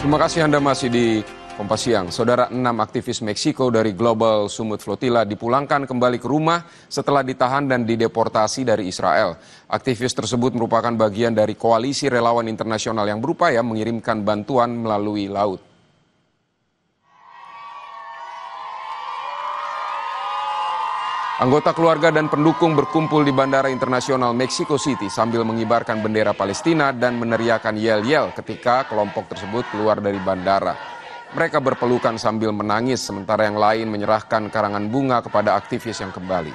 Terima kasih Anda masih di Kompas Siang. Saudara, 6 aktivis Meksiko dari Global Summit Flotilla dipulangkan kembali ke rumah setelah ditahan dan dideportasi dari Israel. Aktivis tersebut merupakan bagian dari koalisi relawan internasional yang berupaya mengirimkan bantuan melalui laut. Anggota keluarga dan pendukung berkumpul di Bandara Internasional Mexico City sambil mengibarkan bendera Palestina dan meneriakan yel-yel ketika kelompok tersebut keluar dari bandara. Mereka berpelukan sambil menangis, sementara yang lain menyerahkan karangan bunga kepada aktivis yang kembali.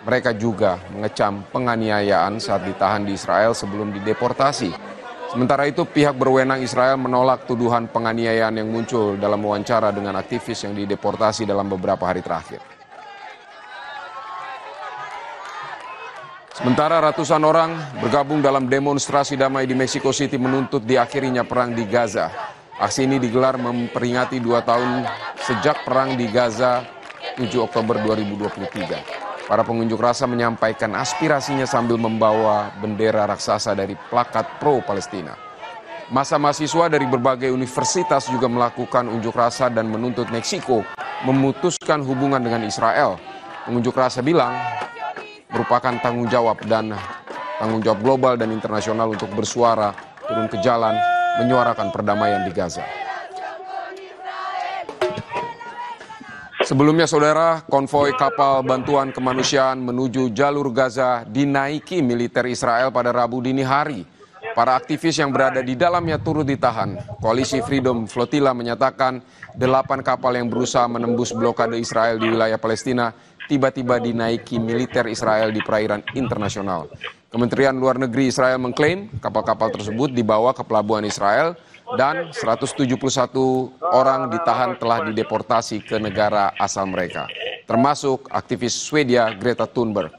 Mereka juga mengecam penganiayaan saat ditahan di Israel sebelum dideportasi. Sementara itu, pihak berwenang Israel menolak tuduhan penganiayaan yang muncul dalam wawancara dengan aktivis yang dideportasi dalam beberapa hari terakhir. Sementara ratusan orang bergabung dalam demonstrasi damai di Mexico City menuntut diakhirinya perang di Gaza. Aksi ini digelar memperingati 2 tahun sejak perang di Gaza 7 Oktober 2023. Para pengunjuk rasa menyampaikan aspirasinya sambil membawa bendera raksasa dari plakat pro-Palestina. Massa mahasiswa dari berbagai universitas juga melakukan unjuk rasa dan menuntut Meksiko memutuskan hubungan dengan Israel. Pengunjuk rasa bilang merupakan tanggung jawab global dan internasional untuk bersuara turun ke jalan menyuarakan perdamaian di Gaza. Sebelumnya, saudara, konvoi kapal bantuan kemanusiaan menuju jalur Gaza dinaiki militer Israel pada Rabu dini hari. Para aktivis yang berada di dalamnya turut ditahan. Koalisi Freedom Flotilla menyatakan 8 kapal yang berusaha menembus blokade Israel di wilayah Palestina tiba-tiba dinaiki militer Israel di perairan internasional. Kementerian Luar Negeri Israel mengklaim kapal-kapal tersebut dibawa ke pelabuhan Israel dan 171 orang ditahan telah dideportasi ke negara asal mereka, termasuk aktivis Swedia Greta Thunberg.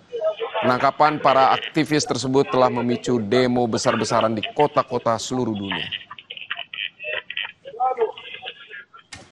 Penangkapan para aktivis tersebut telah memicu demo besar-besaran di kota-kota seluruh dunia.